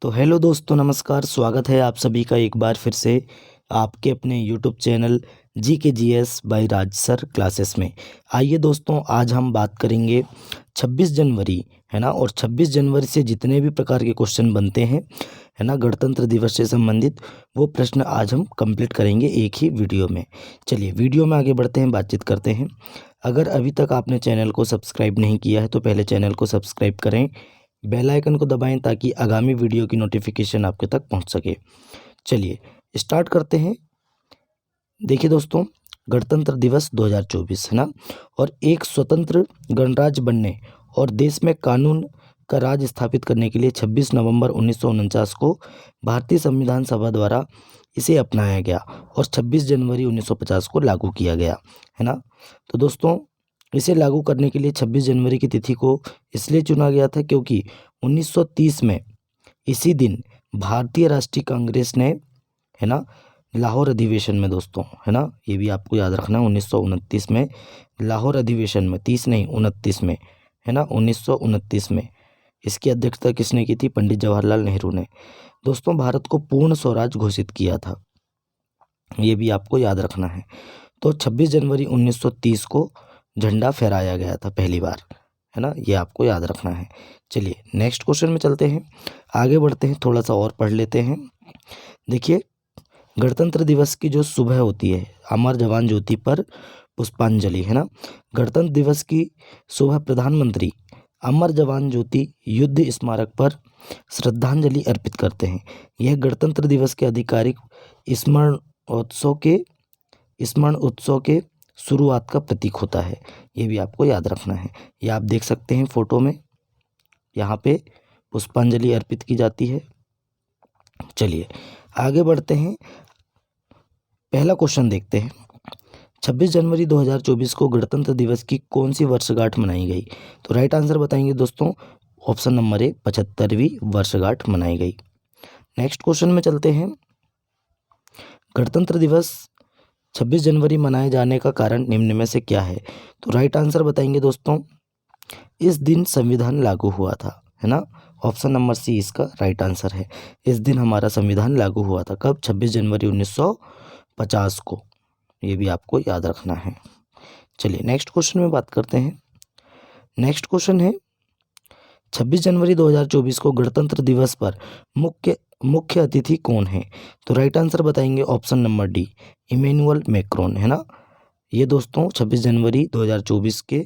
तो हेलो दोस्तों, नमस्कार। स्वागत है आप सभी का एक बार फिर से आपके अपने यूट्यूब चैनल जी के G S by Raj sir classes में। आइए दोस्तों, आज हम बात करेंगे 26 जनवरी, है ना। और 26 जनवरी से जितने भी प्रकार के क्वेश्चन बनते हैं, है ना, गणतंत्र दिवस से संबंधित, वो प्रश्न आज हम कंप्लीट करेंगे एक ही वीडियो में। चलिए वीडियो में आगे बढ़ते हैं, बातचीत करते हैं। अगर अभी तक आपने चैनल को सब्सक्राइब नहीं किया है तो पहले चैनल को सब्सक्राइब करें, बेल आइकन को दबाएं ताकि आगामी वीडियो की नोटिफिकेशन आपके तक पहुंच सके। चलिए स्टार्ट करते हैं। देखिए दोस्तों, गणतंत्र दिवस 2024, है ना, और एक स्वतंत्र गणराज्य बनने और देश में कानून का राज स्थापित करने के लिए 26 नवंबर 1949 को भारतीय संविधान सभा द्वारा इसे अपनाया गया और 26 जनवरी 1950 को लागू किया गया, है ना। तो दोस्तों, इसे लागू करने के लिए 26 जनवरी की तिथि को इसलिए चुना गया था क्योंकि 1930 में इसी दिन भारतीय राष्ट्रीय कांग्रेस ने, है ना, लाहौर अधिवेशन में दोस्तों, है ना, ये भी आपको याद रखना है, 1929 में लाहौर अधिवेशन में, 30 नहीं 29 में, है ना, 1929 में इसकी अध्यक्षता किसने की थी? पंडित जवाहरलाल नेहरू ने। दोस्तों, भारत को पूर्ण स्वराज घोषित किया था, ये भी आपको याद रखना है। तो 26 जनवरी 1930 को झंडा फहराया गया था पहली बार, है ना, ये आपको याद रखना है। चलिए नेक्स्ट क्वेश्चन में चलते हैं, आगे बढ़ते हैं, थोड़ा सा और पढ़ लेते हैं। देखिए, गणतंत्र दिवस की जो सुबह होती है, अमर जवान ज्योति पर पुष्पांजलि, है ना। गणतंत्र दिवस की सुबह प्रधानमंत्री अमर जवान ज्योति युद्ध स्मारक पर श्रद्धांजलि अर्पित करते हैं। यह गणतंत्र दिवस के आधिकारिक स्मरण उत्सव के शुरुआत का प्रतीक होता है, ये भी आपको याद रखना है। ये आप देख सकते हैं फोटो में, यहाँ पे पुष्पांजलि अर्पित की जाती है। चलिए आगे बढ़ते हैं, पहला क्वेश्चन देखते हैं। 26 जनवरी 2024 को गणतंत्र दिवस की कौन सी वर्षगांठ मनाई गई? तो राइट आंसर बताएंगे दोस्तों, ऑप्शन नंबर ए, 75वीं वर्षगांठ मनाई गई। नेक्स्ट क्वेश्चन में चलते हैं। गणतंत्र दिवस 26 जनवरी मनाए जाने का कारण निम्न में से क्या है? तो राइट आंसर बताएंगे दोस्तों, इस दिन संविधान लागू हुआ था, है ना। ऑप्शन नंबर सी इसका राइट आंसर है। इस दिन हमारा संविधान लागू हुआ था, कब? 26 जनवरी 1950 को, ये भी आपको याद रखना है। चलिए नेक्स्ट क्वेश्चन में बात करते हैं। नेक्स्ट क्वेश्चन है, 26 जनवरी 2024 को गणतंत्र दिवस पर मुख्य अतिथि कौन है? तो राइट आंसर बताएंगे option number D, Emmanuel Macron, है ना। ये दोस्तों 26 जनवरी 2024 के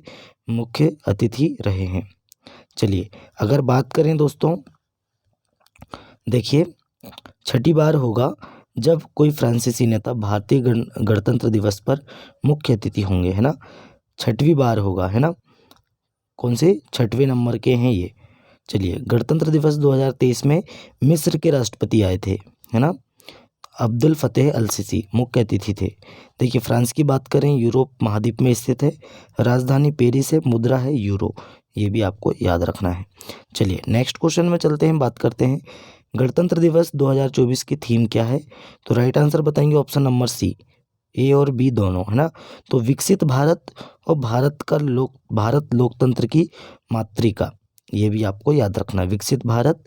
मुख्य अतिथि रहे हैं। चलिए अगर बात करें दोस्तों, देखिए छठी बार होगा जब कोई फ्रांसीसी नेता भारतीय गणतंत्र दिवस पर मुख्य अतिथि होंगे, है ना। छठवीं बार होगा, है ना। कौन से? छठवें नंबर के हैं ये। चलिए, गणतंत्र दिवस 2023 में मिस्र के राष्ट्रपति आए थे, है ना, अब्दुल फतेह अल सीसी मुख्य अतिथि थे। देखिए फ्रांस की बात करें, यूरोप महाद्वीप में स्थित है, राजधानी पेरिस है, मुद्रा है यूरो, ये भी आपको याद रखना है। चलिए नेक्स्ट क्वेश्चन में चलते हैं, बात करते हैं गणतंत्र दिवस 2024 की थीम क्या है? तो राइट आंसर बताएंगे ऑप्शन नंबर सी, ए और बी दोनों, है ना। तो विकसित भारत और भारत लोकतंत्र की मातृका, ये भी आपको याद रखना है। विकसित भारत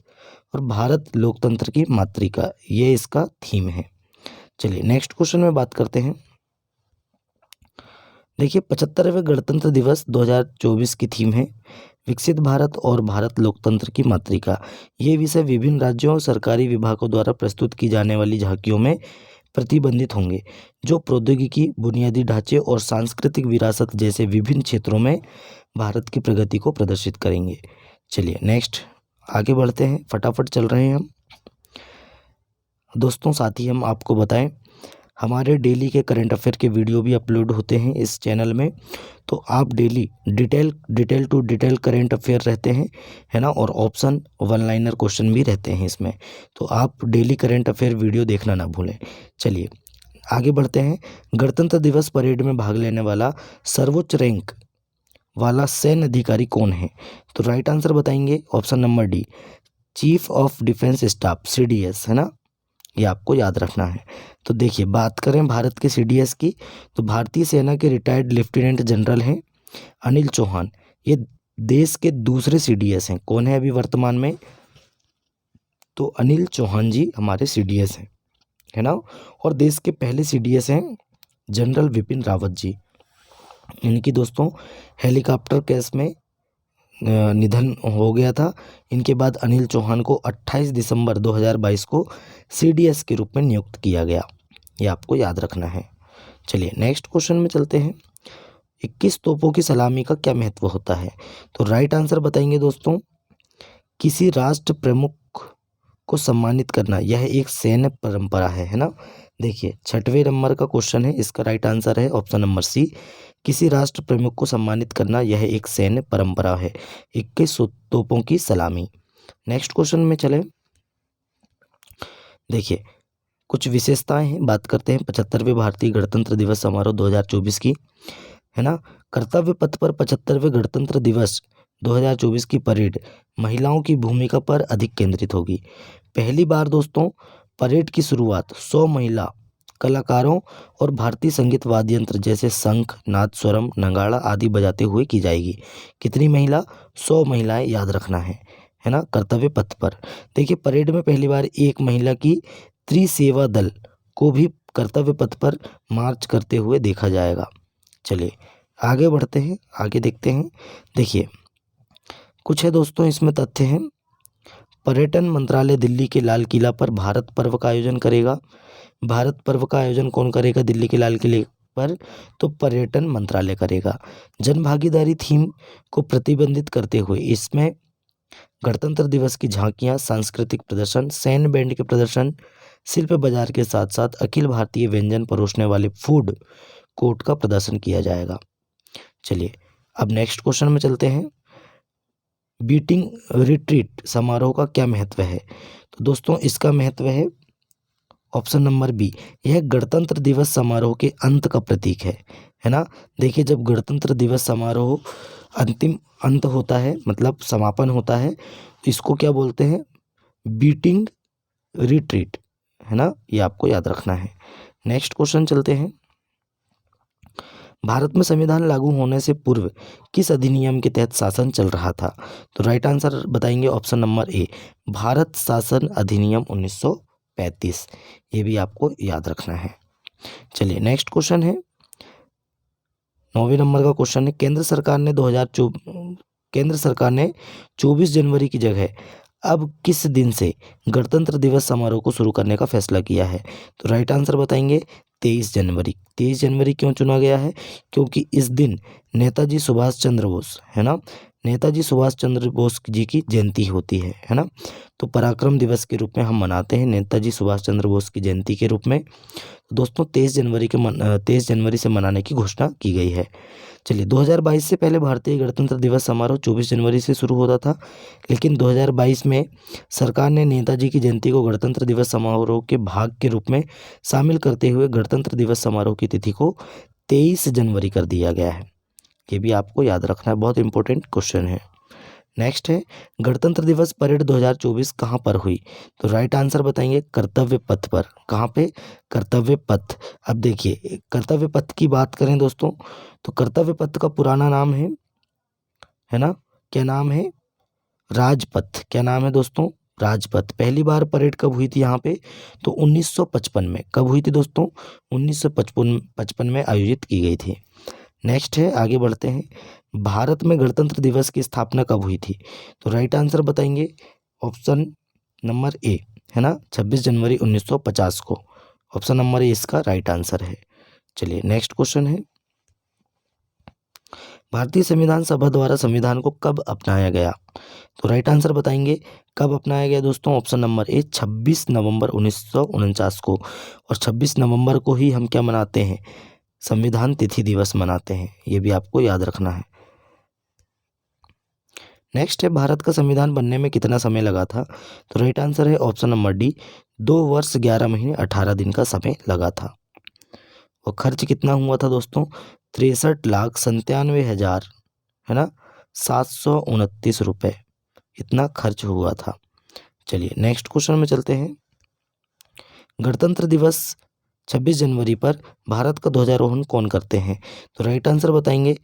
और भारत लोकतंत्र की मातृका, ये इसका थीम है। चलिए नेक्स्ट क्वेश्चन में बात करते हैं। देखिए 75वें गणतंत्र दिवस 2024 की थीम है विकसित भारत और भारत लोकतंत्र की मातृका। ये विषय विभिन्न राज्यों और सरकारी विभागों द्वारा प्रस्तुत की जाने वाली झांकियों में प्रतिबंधित होंगे, जो प्रौद्योगिकी, बुनियादी ढांचे और सांस्कृतिक विरासत जैसे विभिन्न क्षेत्रों में भारत की प्रगति को प्रदर्शित करेंगे। चलिए नेक्स्ट आगे बढ़ते हैं, फटाफट चल रहे हैं हम दोस्तों। साथ ही हम आपको बताएं, हमारे डेली के करंट अफेयर के वीडियो भी अपलोड होते हैं इस चैनल में, तो आप daily detail to detail current affair रहते हैं, है ना, और ऑप्शन वन लाइनर क्वेश्चन भी रहते हैं इसमें, तो आप डेली करंट अफेयर वीडियो देखना ना भूलें। चलिए आगे बढ़ते हैं। गणतंत्र दिवस परेड में भाग लेने वाला सर्वोच्च रैंक वाला सैन्य अधिकारी कौन है? तो राइट आंसर बताएंगे option number D, chief of defence staff, CDS, है ना, ये आपको याद रखना है। तो देखिए बात करें भारत के CDS की, तो भारतीय सेना के रिटायर्ड लेफ्टिनेंट जनरल हैं अनिल चौहान। ये देश के दूसरे CDS हैं। कौन है अभी वर्तमान में? तो अनिल चौहान जी हमारे सीडीएस हैं, है ना। और देश के पहले सीडीएस हैं जनरल विपिन रावत जी। इनकी दोस्तों हेलीकॉप्टर क्रैश में निधन हो गया था। इनके बाद अनिल चौहान को 28 दिसंबर 2022 को सीडीएस के रूप में नियुक्त किया गया। ये आपको याद रखना है। चलिए नेक्स्ट क्वेश्चन में चलते हैं। 21 तोपों की सलामी का क्या महत्व होता है? तो राइट आंसर बताएंगे दोस्तों, किसी राष्ट्र प्रमुख को सम्मानित करना यह एक सैन्य परंपरा है ना। देखिए 6वें नंबर का क्वेश्चन है, इसका राइट आंसर है ऑप्शन नंबर सी, किसी राष्ट्र प्रमुख को सम्मानित करना यह एक सैन्य परंपरा है। 21 तोपों की सलामी। नेक्स्ट क्वेश्चन में चले। देखिए कुछ विशेषताएं हैं, बात करते हैं 75वें भारतीय गणतंत्र दिवस समारोह 2024 की, है ना। कर्तव्य पथ पर 75वें गणतंत्र दिवस 2024 की परेड महिलाओं की भूमिका पर अधिक केंद्रित होगी। पहली बार दोस्तों परेड की शुरुआत 100 महिला कलाकारों और भारतीय संगीत वाद्य यंत्र जैसे शंख, नादस्वरम, नगाड़ा आदि बजाते हुए की जाएगी। कितनी महिला? 100 महिलाएं, याद रखना है ना। कर्तव्य पथ पर देखिए परेड में पहली बार एक महिला की त्रिसेवा दल को भी कर्तव्य पथ पर मार्च करते हुए देखा जाएगा। चलिए आगे बढ़ते हैं, आगे देखते हैं। देखिए कुछ है दोस्तों इसमें तथ्य हैं। पर्यटन मंत्रालय दिल्ली के लाल किला पर भारत पर्व का आयोजन करेगा। भारत पर्व का आयोजन कौन करेगा दिल्ली के लाल किले पर? तो पर्यटन मंत्रालय करेगा। जन भागीदारी थीम को प्रतिबंधित करते हुए इसमें गणतंत्र दिवस की झांकियां, सांस्कृतिक प्रदर्शन, सैन्य बैंड के प्रदर्शन, शिल्प बाजार के साथ साथ अखिल भारतीय व्यंजन परोसने वाले फूड कोर्ट का प्रदर्शन किया जाएगा। चलिए अब नेक्स्ट क्वेश्चन में चलते हैं। बीटिंग रिट्रीट समारोह का क्या महत्व है? तो दोस्तों इसका महत्व है ऑप्शन नंबर बी, यह गणतंत्र दिवस समारोह के अंत का प्रतीक है ना। देखिए जब गणतंत्र दिवस समारोह अंतिम अंत होता है, मतलब समापन होता है, तो इसको क्या बोलते हैं? बीटिंग रिट्रीट, है ना। ये आपको याद रखना है। नेक्स्ट क्वेश्चन चलते हैं। भारत में संविधान लागू होने से पूर्व किस अधिनियम के तहत शासन चल रहा था? तो राइट आंसर बताएंगे ऑप्शन नंबर ए, भारत शासन अधिनियम 1935। ये भी आपको याद रखना है। चलिए नेक्स्ट क्वेश्चन है, 9वें नंबर का क्वेश्चन है। केंद्र सरकार ने 24 जनवरी की जगह अब किस दिन से गणतंत्र दिवस समारोह को शुरू करने का फैसला किया है? तो राइट आंसर बताएंगे 23 जनवरी। 23 जनवरी क्यों चुना गया है? क्योंकि इस दिन नेताजी सुभाष चंद्र बोस, है ना, नेताजी सुभाष चंद्र बोस जी की जयंती होती है ना। तो पराक्रम दिवस के रूप में हम मनाते हैं नेताजी सुभाष चंद्र बोस की जयंती के रूप में। तो दोस्तों 23 जनवरी से मनाने की घोषणा की गई है। चलिए 2022 से पहले भारतीय गणतंत्र दिवस समारोह 24 जनवरी से शुरू होता था, लेकिन 2022 में सरकार ने नेताजी की जयंती को गणतंत्र दिवस समारोह के भाग के रूप में शामिल करते हुए गणतंत्र दिवस समारोह की तिथि को 23 जनवरी कर दिया गया है। ये भी आपको याद रखना है, बहुत इंपॉर्टेंट क्वेश्चन है। नेक्स्ट है, गणतंत्र दिवस परेड 2024 कहाँ पर हुई? तो राइट आंसर बताएंगे कर्तव्य पथ पर। कहाँ पे? कर्तव्य पथ। अब देखिए कर्तव्य पथ की बात करें दोस्तों, तो कर्तव्य पथ का पुराना नाम है ना, क्या नाम है? राजपथ। क्या नाम है दोस्तों? राजपथ। पहली बार परेड कब हुई थी यहाँ पे? तो 1955 में। कब हुई थी दोस्तों? 1955 में आयोजित की गई थी। नेक्स्ट है, आगे बढ़ते हैं। भारत में गणतंत्र दिवस की स्थापना कब हुई थी? तो राइट आंसर बताएंगे ऑप्शन नंबर ए, है ना, 26 जनवरी 1950 को। ऑप्शन नंबर ए इसका राइट आंसर है। चलिए नेक्स्ट क्वेश्चन है, भारतीय संविधान सभा द्वारा संविधान को कब अपनाया गया? तो राइट आंसर बताएंगे कब अपनाया गया दोस्तों। ऑप्शन नंबर ए 26 नवंबर 1949 को। और 26 नवंबर को ही हम क्या मनाते हैं? संविधान तिथि दिवस मनाते हैं। ये भी आपको याद रखना है। नेक्स्ट है, भारत का संविधान बनने में कितना समय लगा था? तो राइट आंसर है ऑप्शन नंबर डी, 2 वर्ष 11 महीने 18 दिन का समय लगा था। और खर्च कितना हुआ था दोस्तों? 63,97,000, है ना, 729 रुपये, इतना खर्च हुआ था। चलिए नेक्स्ट क्वेश्चन में चलते हैं। गणतंत्र दिवस 26 जनवरी पर भारत का ध्वजारोहण कौन करते हैं? तो राइट आंसर बताएंगे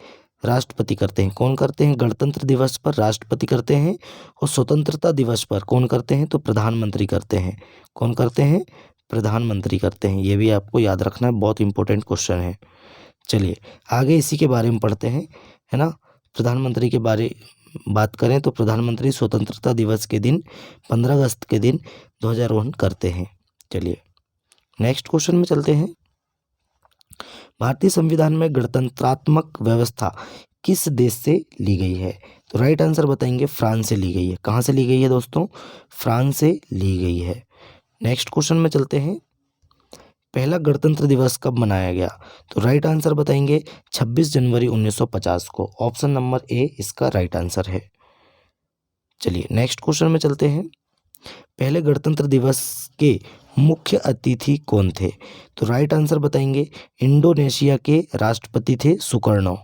राष्ट्रपति करते हैं। कौन करते हैं? गणतंत्र दिवस पर राष्ट्रपति करते हैं और स्वतंत्रता दिवस पर कौन करते हैं? तो प्रधानमंत्री करते हैं। कौन करते हैं? प्रधानमंत्री करते हैं। ये भी आपको याद रखना है, बहुत इंपॉर्टेंट क्वेश्चन है। चलिए आगे इसी के बारे में पढ़ते हैं, है ना। प्रधानमंत्री के बारे बात करें तो प्रधानमंत्री स्वतंत्रता दिवस के दिन 15 अगस्त के दिन ध्वजारोहण करते हैं। चलिए नेक्स्ट क्वेश्चन में चलते हैं। भारतीय संविधान में गणतंत्रात्मक व्यवस्था किस देश से ली गई है? तो राइट आंसर बताएंगे, फ्रांस से ली गई है। कहाँ से ली गई है दोस्तों? फ्रांस से ली गई है। नेक्स्ट क्वेश्चन में चलते हैं। पहला गणतंत्र दिवस कब मनाया गया? तो राइट आंसर बताएंगे 26 जनवरी 1950 को। ऑप्शन नंबर ए इसका राइट आंसर है। चलिए नेक्स्ट क्वेश्चन में चलते हैं। पहले गणतंत्र दिवस के मुख्य अतिथि कौन थे? तो राइट आंसर बताएंगे इंडोनेशिया के राष्ट्रपति थे सुकर्णो।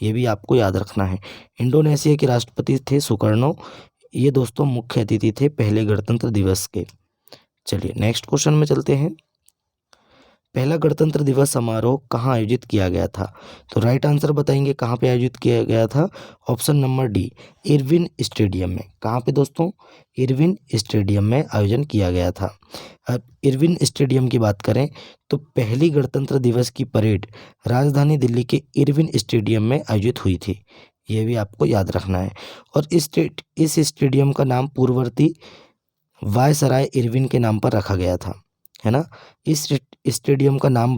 ये भी आपको याद रखना है, इंडोनेशिया के राष्ट्रपति थे सुकर्णो। ये दोस्तों मुख्य अतिथि थे पहले गणतंत्र दिवस के। चलिए नेक्स्ट क्वेश्चन में चलते हैं। पहला गणतंत्र दिवस समारोह कहाँ आयोजित किया गया था? तो राइट आंसर बताएंगे कहाँ पे आयोजित किया गया था। Option number D Irwin stadium में। कहाँ पे दोस्तों? इरविन स्टेडियम में आयोजन किया गया था। अब इरविन स्टेडियम की बात करें तो पहली गणतंत्र दिवस की परेड राजधानी दिल्ली के इरविन स्टेडियम में आयोजित हुई थी। ये भी आपको याद रखना है। और इस स्टेडियम का नाम पूर्ववर्ती वायसराय इरविन के नाम पर रखा गया था, है ना। इस स्टेडियम का नाम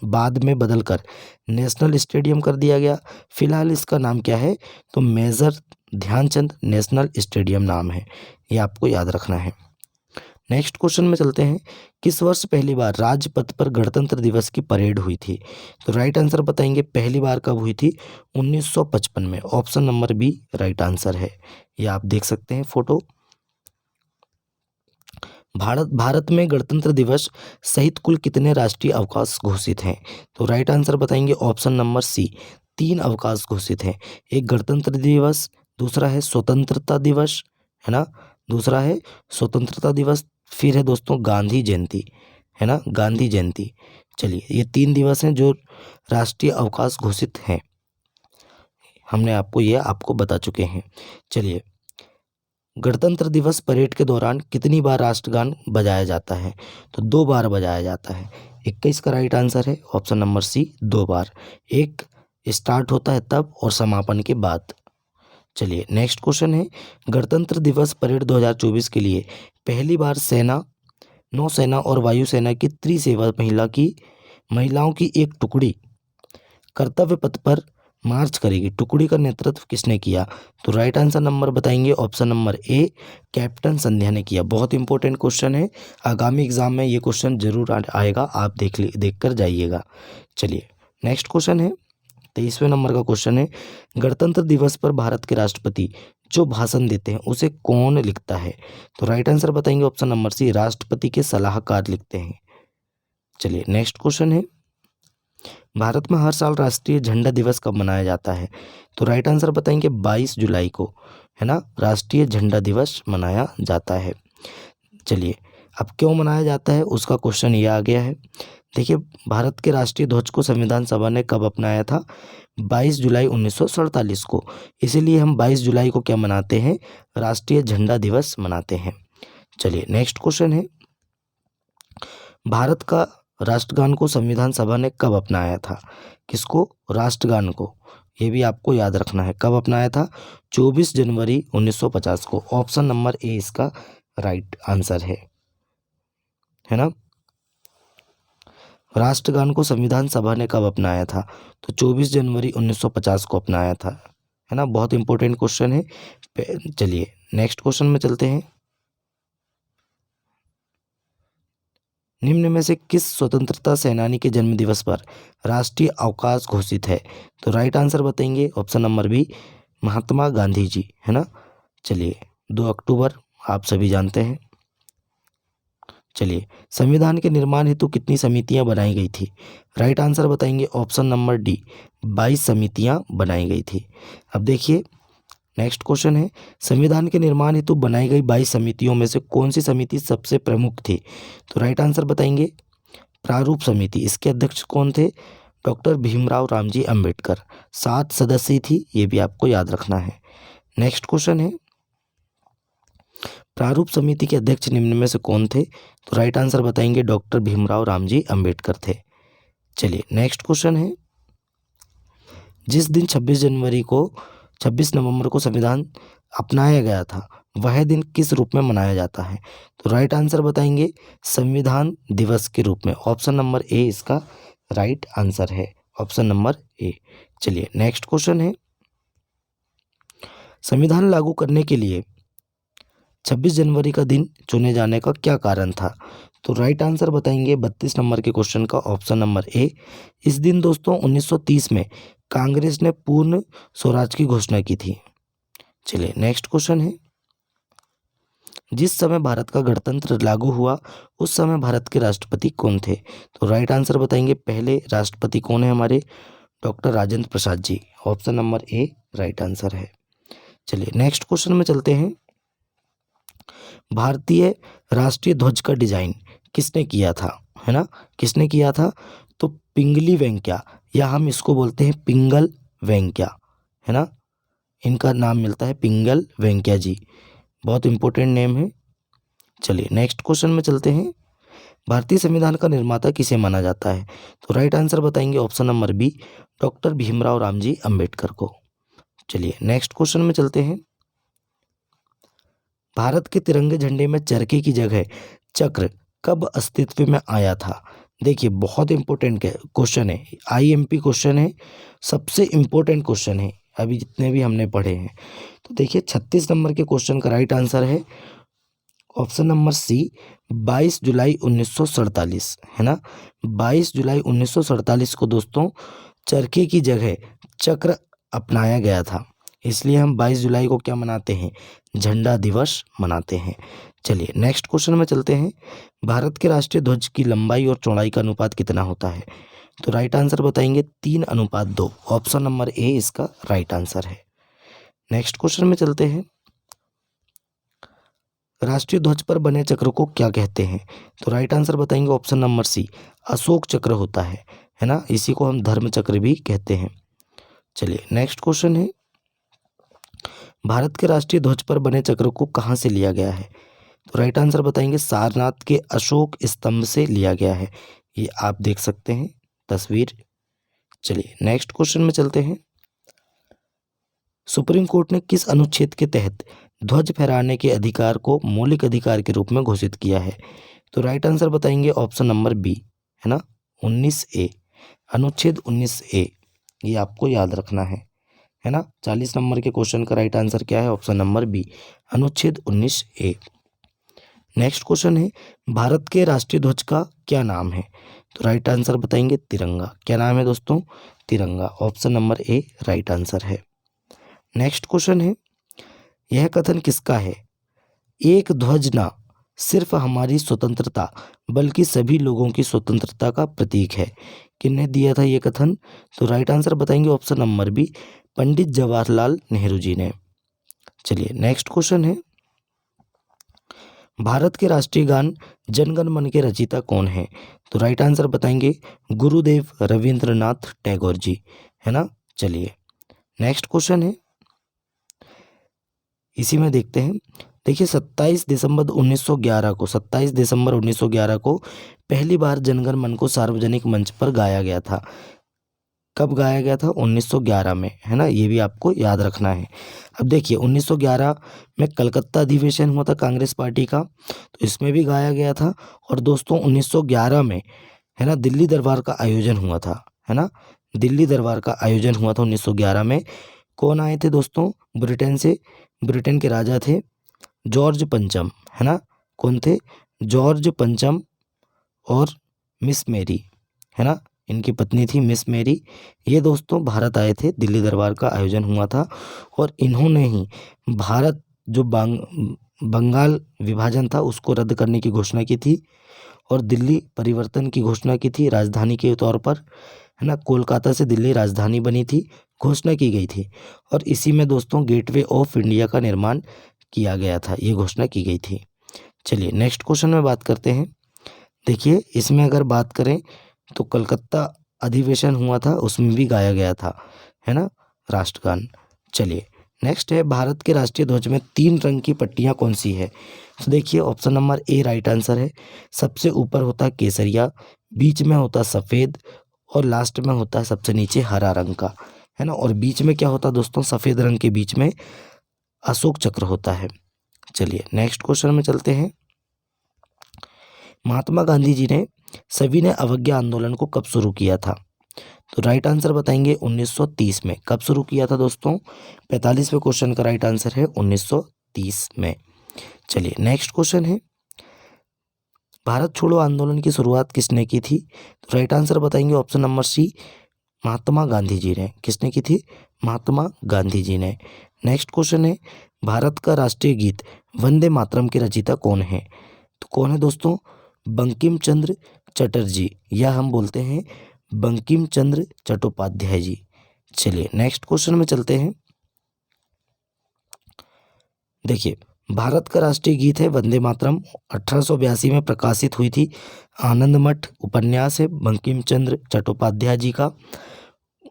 बाद में बदलकर नेशनल स्टेडियम कर दिया गया। फिलहाल इसका नाम क्या है? तो मेजर ध्यानचंद नेशनल स्टेडियम नाम है। ये आपको याद रखना है। नेक्स्ट क्वेश्चन में चलते हैं। किस वर्ष पहली बार राजपथ पर गणतंत्र दिवस की परेड हुई थी? तो राइट आंसर बताएंगे पहली बार कब हुई थी? 1955 में। Option number B right answer है। ये आप देख सकते हैं फोटो। भारत में गणतंत्र दिवस सहित कुल कितने राष्ट्रीय अवकाश घोषित हैं? तो राइट आंसर बताएंगे ऑप्शन नंबर सी 3 अवकाश घोषित हैं। एक गणतंत्र दिवस, दूसरा है स्वतंत्रता दिवस, है ना, दूसरा है स्वतंत्रता दिवस, फिर है दोस्तों गांधी जयंती, है ना, गांधी जयंती। चलिए ये 3 दिवस हैं जो राष्ट्रीय अवकाश घोषित हैं। हमने आपको बता चुके हैं। चलिए गणतंत्र दिवस परेड के दौरान कितनी बार राष्ट्रगान बजाया जाता है? तो 2 बार बजाया जाता है। 21 का राइट आंसर है। ऑप्शन नंबर सी 2 बार। एक स्टार्ट होता है तब और समापन के बाद। चलिए नेक्स्ट क्वेश्चन है। गणतंत्र दिवस परेड 2024 के लिए पहली बार सेना, नौसेना और वायुसेना की त्रिसेवा महिलाओं की एक टुकड़ी कर्तव्य पथ पर मार्च करेगी। टुकड़ी का नेतृत्व किसने किया? तो राइट आंसर नंबर बताएंगे ऑप्शन नंबर ए कैप्टन संध्या ने किया। बहुत इंपॉर्टेंट क्वेश्चन है, आगामी एग्जाम में ये क्वेश्चन जरूर आएगा, आप देख कर जाइएगा। चलिए नेक्स्ट क्वेश्चन है 23वें नंबर का क्वेश्चन है। गणतंत्र दिवस पर भारत के राष्ट्रपति जो भाषण देते हैं उसे कौन लिखता है? तो राइट आंसर बताएंगे ऑप्शन नंबर सी राष्ट्रपति के सलाहकार लिखते हैं। चलिए नेक्स्ट क्वेश्चन है। भारत में हर साल राष्ट्रीय झंडा दिवस कब मनाया जाता है? तो राइट आंसर बताएंगे 22 जुलाई को, है ना, राष्ट्रीय झंडा दिवस मनाया जाता है। चलिए अब क्यों मनाया जाता है उसका क्वेश्चन ये आ गया है। देखिए भारत के राष्ट्रीय ध्वज को संविधान सभा ने कब अपनाया था? 22 जुलाई 1947 को। इसीलिए हम 22 जुलाई को क्या मनाते हैं? राष्ट्रीय झंडा दिवस मनाते हैं। चलिए नेक्स्ट क्वेश्चन है। भारत का राष्ट्रगान को संविधान सभा ने कब अपनाया था? किसको? राष्ट्रगान को। ये भी आपको याद रखना है, कब अपनाया था? 24 जनवरी 1950 को। ऑप्शन नंबर ए इसका राइट आंसर है ना। राष्ट्रगान को संविधान सभा ने कब अपनाया था? तो 24 जनवरी 1950 को अपनाया था, है ना। बहुत इंपॉर्टेंट क्वेश्चन है। चलिए नेक्स्ट क्वेश्चन में चलते हैं। निम्न में से किस स्वतंत्रता सेनानी के जन्म दिवस पर राष्ट्रीय अवकाश घोषित है? तो राइट आंसर बताएंगे option number B Mahatma Gandhi ji, है ना। चलिए 2 अक्टूबर आप सभी जानते हैं। चलिए संविधान के निर्माण हेतु कितनी समितियां बनाई गई थी? राइट आंसर बताएंगे ऑप्शन नंबर डी 22 समितियां बनाई गई थी। अब देखिए नेक्स्ट क्वेश्चन है। संविधान के निर्माण हेतु बनाई गई 22 समितियों में से कौन सी समिति सबसे प्रमुख थी? तो राइट आंसर बताएंगे प्रारूप समिति। इसके अध्यक्ष कौन थे? डॉक्टर भीमराव रामजी अंबेडकर। 7 सदस्य थी, ये भी आपको याद रखना है। नेक्स्ट क्वेश्चन है, प्रारूप समिति के अध्यक्ष निम्न में से कौन थे? तो राइट आंसर बताएंगे डॉक्टर भीमराव रामजी अंबेडकर थे। चलिए नेक्स्ट क्वेश्चन है, जिस दिन 26 नवंबर को संविधान अपनाया गया था वह दिन किस रूप में मनाया जाता है? तो राइट आंसर बताएंगे संविधान दिवस के रूप में। ऑप्शन नंबर ए इसका राइट आंसर है, ऑप्शन नंबर ए। चलिए नेक्स्ट क्वेश्चन है, संविधान लागू करने के लिए 26 जनवरी का दिन चुने जाने का क्या कारण था? तो राइट आंसर बताएंगे 32 नंबर के क्वेश्चन का, ऑप्शन नंबर ए। इस दिन दोस्तों 1930 में कांग्रेस ने पूर्ण स्वराज की घोषणा की थी। चलिए नेक्स्ट क्वेश्चन है, जिस समय भारत का गणतंत्र लागू हुआ उस समय भारत के राष्ट्रपति कौन थे? तो राइट आंसर बताएंगे पहले राष्ट्रपति कौन है हमारे? Doctor Rajendra Prasad ji, option number A right answer है। चलिए नेक्स्ट क्वेश्चन में चलते हैं, भारतीय राष्ट्रीय ध्वज का डिजाइन किसने किया था? है ना, किसने किया था? तो पिंगली वेंकैया, या हम इसको बोलते हैं पिंगल वेंकैया, है ना, इनका नाम मिलता है पिंगल वेंकैया जी, बहुत इंपॉर्टेंट नेम है। चलिए नेक्स्ट क्वेश्चन में चलते हैं, भारतीय संविधान का निर्माता किसे माना जाता है? तो राइट आंसर बताएंगे option number B, doctor Bhimrao Ramji Ambedkar को। चलिए नेक्स्ट क्वेश्चन में चलते हैं, भारत के तिरंगे झंडे में चरखे की जगह चक्र कब अस्तित्व में आया था? देखिए बहुत इंपॉर्टेंट क्वेश्चन है, आईएमपी क्वेश्चन है, सबसे इंपॉर्टेंट क्वेश्चन है अभी जितने भी हमने पढ़े हैं। तो देखिए 36 नंबर के क्वेश्चन का राइट आंसर है ऑप्शन नंबर सी, 22 जुलाई 1947, है ना। 22 जुलाई 1947 को दोस्तों चरखे की जगह चक्र अपनाया गया था, इसलिए हम 22 जुलाई को क्या मनाते हैं? झंडा दिवस मनाते हैं। चलिए नेक्स्ट क्वेश्चन में चलते हैं, भारत के राष्ट्रीय ध्वज की लंबाई और चौड़ाई का अनुपात कितना होता है? तो राइट आंसर बताएंगे 3:2, ऑप्शन नंबर ए इसका राइट आंसर है। नेक्स्ट क्वेश्चन में चलते हैं, राष्ट्रीय ध्वज पर बने चक्र को क्या कहते हैं? तो राइट आंसर बताएंगे ऑप्शन नंबर सी, अशोक चक्र होता है ना, इसी को हम धर्म चक्र भी कहते हैं। चलिए नेक्स्ट क्वेश्चन है, भारत के राष्ट्रीय ध्वज पर बने चक्र को कहाँ से लिया गया है? तो राइट आंसर बताएंगे सारनाथ के अशोक स्तंभ से लिया गया है, ये आप देख सकते हैं तस्वीर। चलिए नेक्स्ट क्वेश्चन में चलते हैं, सुप्रीम कोर्ट ने किस अनुच्छेद के तहत ध्वज फहराने के अधिकार को मौलिक अधिकार के रूप में घोषित किया है? तो राइट आंसर बताएंगे ऑप्शन नंबर बी, है ना, 19A, अनुच्छेद 19A, ये आपको याद रखना है ना। 40 नंबर के क्वेश्चन का राइट आंसर क्या है? ऑप्शन नंबर बी, अनुच्छेद 19A। नेक्स्ट क्वेश्चन है, भारत के राष्ट्रीय ध्वज का क्या नाम है? तो राइट आंसर बताएंगे तिरंगा। क्या नाम है दोस्तों? तिरंगा, option number A right answer है। नेक्स्ट क्वेश्चन है, यह कथन किसका है? एक ध्वज ना सिर्फ हमारी स्वतंत्रता बल्कि सभी लोगों की स्वतंत्रता का प्रतीक है। किसने दिया था ये कथन? तो राइट आंसर बताएंगे option number B, Pandit Jawaharlal Nehru ji ने। चलिए नेक्स्ट क्वेश्चन है, भारत के राष्ट्रीय गान जन गण मन के रचयिता कौन है? तो राइट आंसर बताएंगे गुरुदेव रविंद्रनाथ टैगोर जी, है ना। चलिए नेक्स्ट क्वेश्चन है, इसी में देखते हैं। देखिए 27 दिसंबर 1911 को पहली बार जनगण मन को सार्वजनिक मंच पर गाया गया था। कब गाया गया था? 1911 में, है ना, ये भी आपको याद रखना है। अब देखिए 1911 में कलकत्ता अधिवेशन हुआ था कांग्रेस पार्टी का, तो इसमें भी गाया गया था। और दोस्तों 1911 में, है ना, दिल्ली दरबार का आयोजन हुआ था, है ना, दिल्ली दरबार का आयोजन हुआ था 1911 में। कौन आए थे दोस्तों? ब्रिटेन से, ब्रिटेन के राजा थे जॉर्ज पंचम, है ना। कौन थे? जॉर्ज पंचम और मिस मैरी, है ना, इनकी पत्नी थी मिस मैरी। ये दोस्तों भारत आए थे, दिल्ली दरबार का आयोजन हुआ था और इन्होंने ही भारत जो बंगाल विभाजन था उसको रद्द करने की घोषणा की थी और दिल्ली परिवर्तन की घोषणा की थी राजधानी के तौर पर, है ना। कोलकाता से दिल्ली राजधानी बनी थी, घोषणा की गई थी। और इसी में दोस्तों गेटवे ऑफ इंडिया का निर्माण किया गया था, ये घोषणा की गई थी। चलिए नेक्स्ट क्वेश्चन में बात करते हैं। देखिए इसमें अगर बात करें तो कलकत्ता अधिवेशन हुआ था उसमें भी गाया गया था, है ना, राष्ट्रगान। चलिए नेक्स्ट है, भारत के राष्ट्रीय ध्वज में 3 रंग की पट्टियाँ कौन सी है? तो देखिए option number A right answer है। सबसे ऊपर होता है केसरिया, बीच में होता है सफ़ेद और लास्ट में होता है सबसे नीचे हरा रंग का, है ना। और बीच में क्या होता है दोस्तों? सफ़ेद रंग के बीच में अशोक चक्र होता है। चलिए नेक्स्ट क्वेश्चन में चलते हैं। महात्मा गांधी जी ने सविनय अवज्ञा आंदोलन को कब शुरू किया था? तो राइट आंसर बताएंगे 1930 में। कब शुरू किया था दोस्तों? 45वें क्वेश्चन का राइट आंसर है 1930 में। चलिए नेक्स्ट क्वेश्चन है, भारत छोड़ो आंदोलन की शुरुआत किसने की थी? तो राइट आंसर बताएंगे option number C, Mahatma Gandhi ji ने। किसने की थी? महात्मा गांधी जी ने। नेक्स्ट क्वेश्चन है, भारत का राष्ट्रीय गीत वंदे मातरम के रचयिता कौन है? तो कौन है दोस्तों? बंकिम चंद्र चटर्जी, या हम बोलते हैं बंकिम चंद्र चट्टोपाध्याय जी। चलिए नेक्स्ट क्वेश्चन में चलते हैं। देखिए भारत का राष्ट्रीय गीत है वंदे मातरम, 1882 में प्रकाशित हुई थी। आनंद मठ उपन्यास है बंकिम चंद्र चट्टोपाध्याय जी का,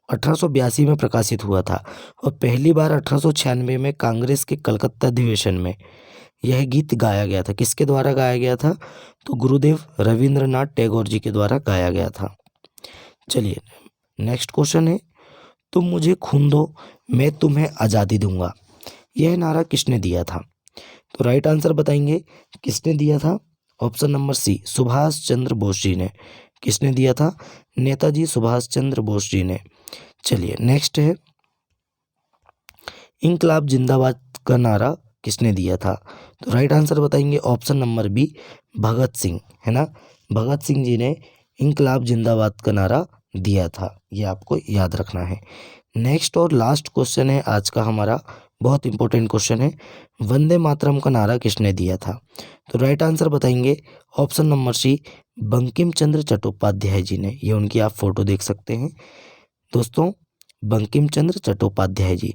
1882 में प्रकाशित हुआ था। और पहली बार 1896 में कांग्रेस के कलकत्ता अधिवेशन में यह गीत गाया गया था। किसके द्वारा गाया गया था? तो गुरुदेव रविंद्रनाथ टैगोर जी के द्वारा गाया गया था। चलिए नेक्स्ट क्वेश्चन है, तुम मुझे खून दो मैं तुम्हें आज़ादी दूंगा, यह नारा किसने दिया था? तो राइट आंसर बताएंगे किसने दिया था? Option number C, Subhash Chandra Bose ji ने। किसने दिया था? नेताजी सुभाष चंद्र बोस जी ने। चलिए नेक्स्ट है, इंकलाब जिंदाबाद का नारा किसने दिया था? तो राइट आंसर बताएंगे option number B, Bhagat Singh, है ना। भगत सिंह जी ने इंकलाब जिंदाबाद का नारा दिया था, ये आपको याद रखना है। नेक्स्ट और लास्ट क्वेश्चन है आज का हमारा, बहुत इंपॉर्टेंट क्वेश्चन है, वंदे मातरम का नारा किसने दिया था? तो राइट आंसर बताएंगे option number C, Bankim Chandra Chattopadhyay जी ने। ये उनकी आप फोटो देख सकते हैं दोस्तों, बंकिम चंद्र चट्टोपाध्याय जी।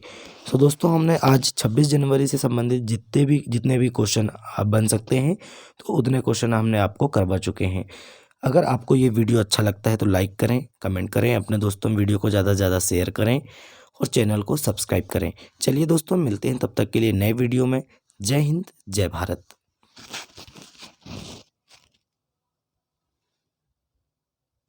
तो दोस्तों हमने आज 26 जनवरी से संबंधित जितने भी क्वेश्चन आप बन सकते हैं तो उतने क्वेश्चन हमने आपको करवा चुके हैं। अगर आपको ये वीडियो अच्छा लगता है तो लाइक करें, कमेंट करें, अपने दोस्तों में वीडियो को ज़्यादा से ज़्यादा शेयर करें और चैनल को सब्सक्राइब करें। चलिए दोस्तों मिलते हैं तब तक के लिए नए वीडियो में। जय हिंद, जय भारत।